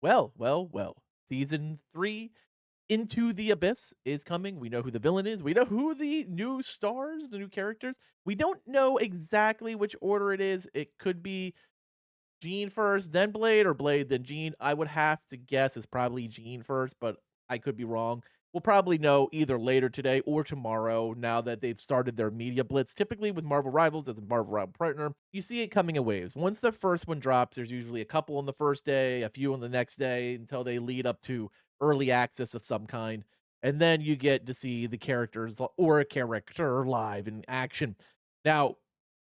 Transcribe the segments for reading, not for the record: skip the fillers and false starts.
Well. Season 3, Into the Abyss, is coming. We know who the villain is. We know who the new stars, the new characters. We don't know exactly which order it is. It could be Jean first, then Blade, or Blade, then Jean. I would have to guess it's probably Jean first, but I could be wrong. We'll probably know either later today or tomorrow now that they've started their media blitz. Typically with Marvel Rivals as a Marvel Rival partner, you see it coming in waves. Once the first one drops, there's usually a couple on the first day, a few on the next day until they lead up to early access of some kind. And then you get to see the characters or a character live in action. Now,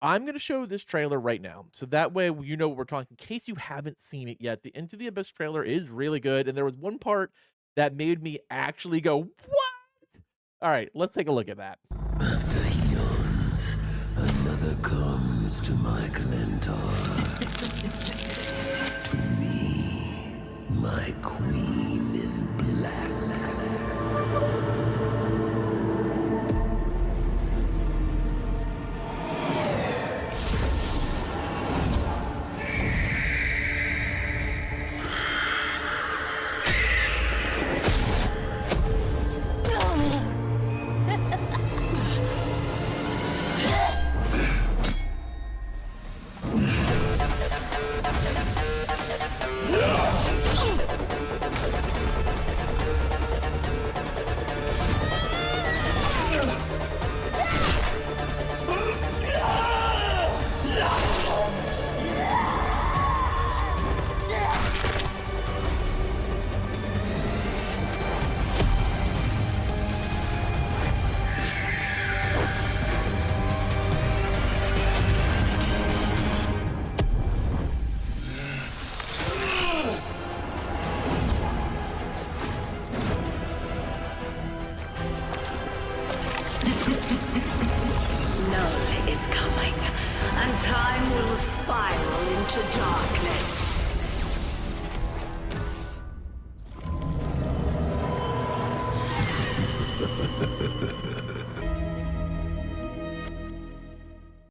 I'm gonna show this trailer right now, so that way you know what we're talking in case you haven't seen it yet. The Into the Abyss trailer is really good, and there was one part that made me actually go, "What?" Alright, let's take a look at that. After he yawns, another comes to my Glentor. To me, my queen in black. Null is coming, and time will spiral into darkness.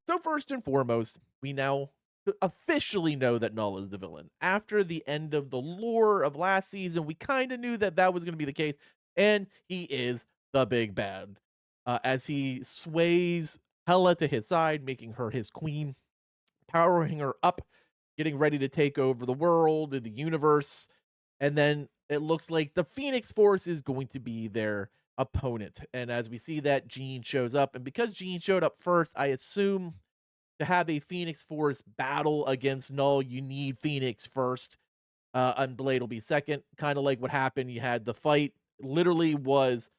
So first and foremost, we now officially know that Null is the villain. After the end of the lore of last season, we kind of knew that that was going to be the case, and he is the big bad. As he sways Hela to his side, making her his queen, powering her up, getting ready to take over the world and the universe. And then it looks like the Phoenix Force is going to be their opponent. And as we see that, Jean shows up. And because Jean showed up first, I assume to have a Phoenix Force battle against Null, you need Phoenix first. And Blade will be second. Kind of like what happened. You had the fight literally was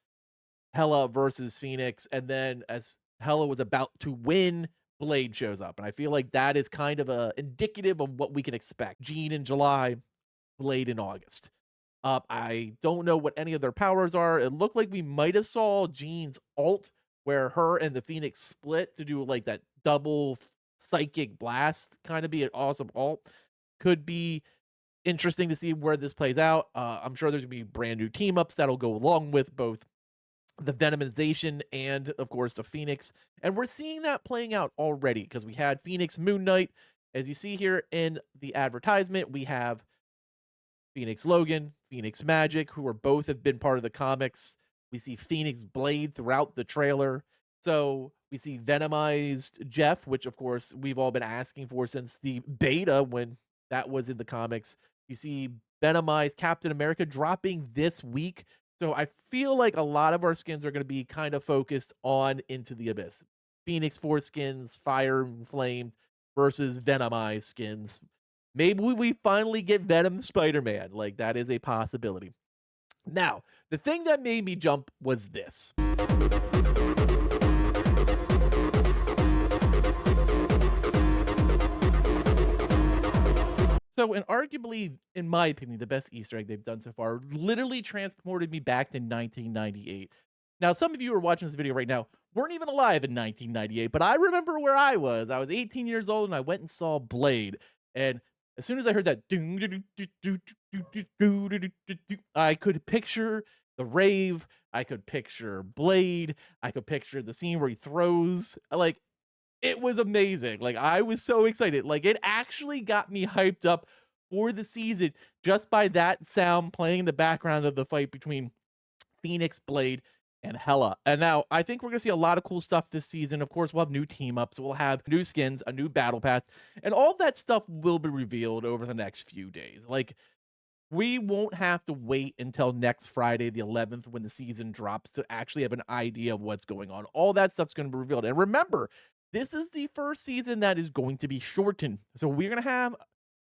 Hela versus Phoenix, and then as Hela was about to win, Blade shows up, and I feel like that is kind of a indicative of what we can expect. Jean in July, Blade in August. I don't know what any of their powers are. It looked like we might have saw Jean's ult, where her and the Phoenix split to do like that double psychic blast, kind of be an awesome ult. Could be interesting to see where this plays out. I'm sure there's gonna be brand new team ups that'll go along with both the Venomization and, of course, the Phoenix. And we're seeing that playing out already because we had Phoenix Moon Knight. As you see here in the advertisement, we have Phoenix Logan, Phoenix Magic, who are both have been part of the comics. We see Phoenix Blade throughout the trailer. So we see Venomized Jeff, which of course we've all been asking for since the beta when that was in the comics. You see Venomized Captain America dropping this week. So I feel like a lot of our skins are going to be kind of focused on Into the Abyss. Phoenix Force skins, Fire and Flame versus Venomized skins. Maybe we finally get Venom Spider-Man. Like that is a possibility. Now, the thing that made me jump was this. So, and arguably, in my opinion, the best Easter egg they've done so far literally transported me back to 1998. Now, some of you who are watching this video right now weren't even alive in 1998, but I remember where I was. I was 18 years old and I went and saw Blade. And as soon as I heard that, I could picture the rave. I could picture Blade. I could picture the scene where he throws. Like, it was amazing. Like, I was so excited. Like, it actually got me hyped up for the season just by that sound playing in the background of the fight between Phoenix, Blade, and Hela. And now I think we're gonna see a lot of cool stuff this season. Of course, we'll have new team ups, we'll have new skins, a new battle pass, and all that stuff will be revealed over the next few days. Like, we won't have to wait until next Friday, the 11th, when the season drops to actually have an idea of what's going on. All that stuff's gonna be revealed. And remember, this is the first season that is going to be shortened. So we're gonna have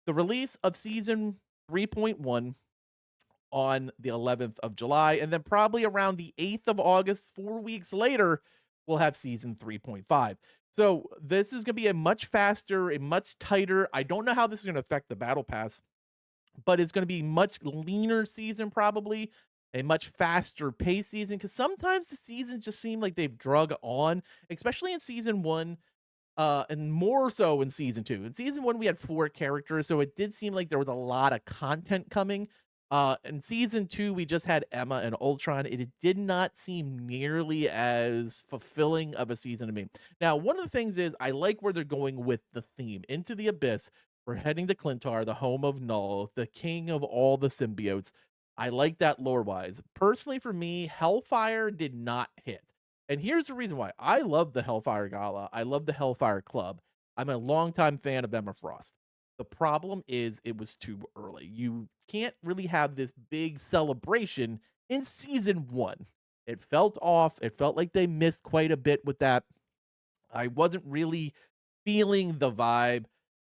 the release of season 3.1 on the 11th of July, and then probably around the 8th of August, 4 weeks later, we'll have season 3.5. So this is going to be a much faster, a much tighter. I don't know how this is going to affect the battle pass, but it's going to be much leaner season, probably a much faster pace season, because sometimes the seasons just seem like they've drug on, especially in season one, and more so in season 2. In season 1, we had 4 characters, so it did seem like there was a lot of content coming. In season 2, we just had Emma and Ultron. It did not seem nearly as fulfilling of a season to me. Now, one of the things is I like where they're going with the theme. Into the Abyss, we're heading to Clintar, the home of Null, the king of all the symbiotes. I like that lore-wise. Personally, for me, Hellfire did not hit. And here's the reason why. I love the Hellfire Gala. I love the Hellfire Club. I'm a longtime fan of Emma Frost. The problem is it was too early. You can't really have this big celebration in season 1. It felt off. It felt like they missed quite a bit with that. I wasn't really feeling the vibe.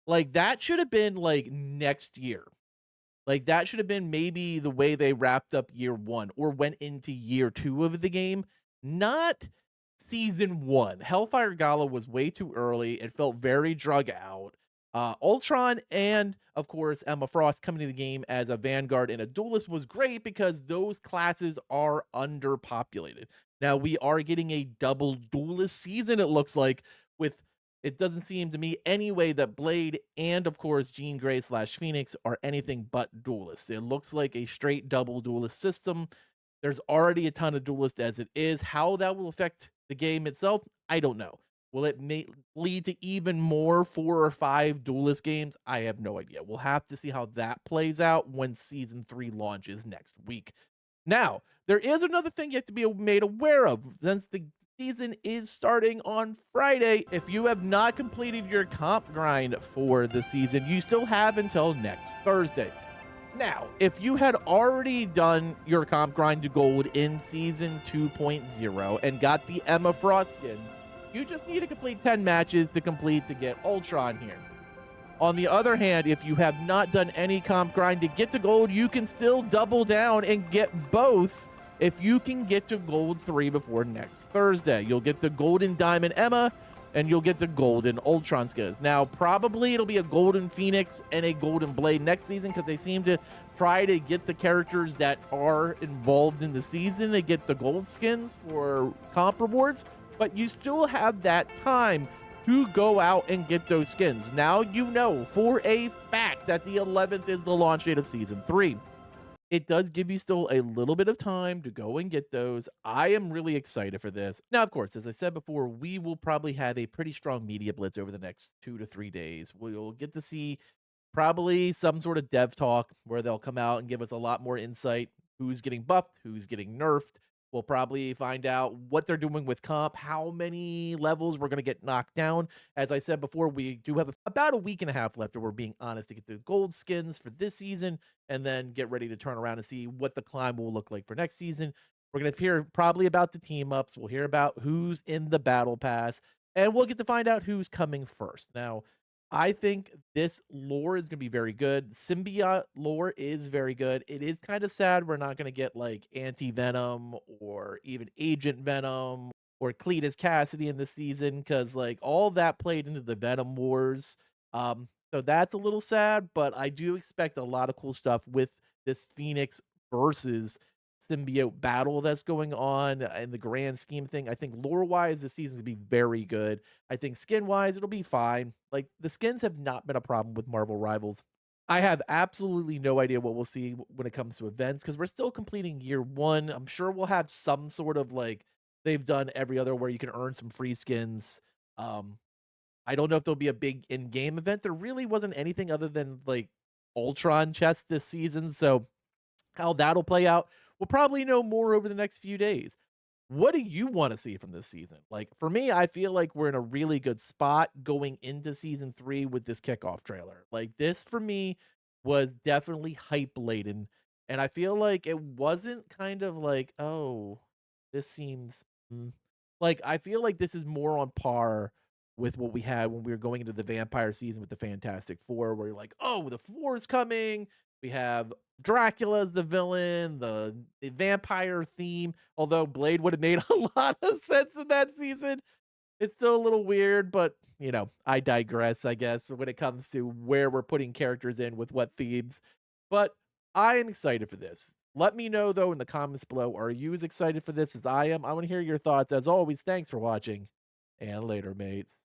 Like, that should have been like next year. Like, that should have been maybe the way they wrapped up year 1 or went into year 2 of the game, not season 1. Hellfire Gala was way too early. It felt very drug out. Ultron and, of course, Emma Frost coming to the game as a Vanguard and a Duelist was great because those classes are underpopulated. Now, we are getting a double Duelist season, it looks like, with it doesn't seem to me anyway that Blade and, of course, Jean Grey slash Phoenix are anything but duelists. It looks like a straight double duelist system. There's already a ton of duelists as it is. How that will affect the game itself, I don't know. Will it lead to even more 4 or 5 duelist games? I have no idea. We'll have to see how that plays out when season 3 launches next week. Now, there is another thing you have to be made aware of. Since the season is starting on Friday, if you have not completed your comp grind for the season, you still have until next Thursday. Now, if you had already done your comp grind to gold in season 2.0 and got the Emma Frost skin, you just need to complete 10 matches to complete to get Ultron here. On the other hand, if you have not done any comp grind to get to gold, you can still double down and get both if you can get to gold 3 before next Thursday. You'll get the golden diamond Emma and you'll get the golden Ultron skins. Now, probably it'll be a golden Phoenix and a golden Blade next season because they seem to try to get the characters that are involved in the season to get the gold skins for comp rewards, but you still have that time to go out and get those skins. Now you know for a fact that the 11th is the launch date of season 3. It does give you still a little bit of time to go and get those. I am really excited for this. Now, of course, as I said before, we will probably have a pretty strong media blitz over the next 2 to 3 days. We'll get to see probably some sort of dev talk where they'll come out and give us a lot more insight. Who's getting buffed, who's getting nerfed. We'll probably find out what they're doing with comp, how many levels we're going to get knocked down. As I said before, we do have about a week and a half left, if we're being honest, to get the gold skins for this season and then get ready to turn around and see what the climb will look like for next season. We're going to hear probably about the team ups. We'll hear about who's in the battle pass, and we'll get to find out who's coming first. Now, I think this lore is going to be very good. Symbiote lore is very good. It is kind of sad we're not going to get like Anti-Venom or even Agent Venom or Cletus Cassidy in this season because like all that played into the Venom wars. So that's a little sad, but I do expect a lot of cool stuff with this Phoenix versus symbiote battle that's going on in the grand scheme thing. I think lore wise, this season's gonna be very good. I think skin wise, it'll be fine. Like the skins have not been a problem with Marvel Rivals. I have absolutely no idea what we'll see when it comes to events because we're still completing year 1. I'm sure we'll have some sort of like they've done every other where you can earn some free skins. Um, I don't know if there'll be a big in-game event. There really wasn't anything other than like Ultron chest this season, so how that'll play out, we'll probably know more over the next few days. What do you wanna see from this season? Like, for me, I feel like we're in a really good spot going into season 3 with this kickoff trailer. Like, this for me was definitely hype laden, and I feel like it wasn't kind of like, "Oh, this seems, mm." Like, I feel like this is more on par with what we had when we were going into the vampire season with the Fantastic Four, where you're like, "Oh, the Four is coming. We have Dracula's the villain, the vampire theme." Although Blade would have made a lot of sense in that season, it's still a little weird, but, I digress, I guess, when it comes to where we're putting characters in with what themes. But I am excited for this. Let me know, though, in the comments below, are you as excited for this as I am? I wanna hear your thoughts. As always, thanks for watching, and later, mates.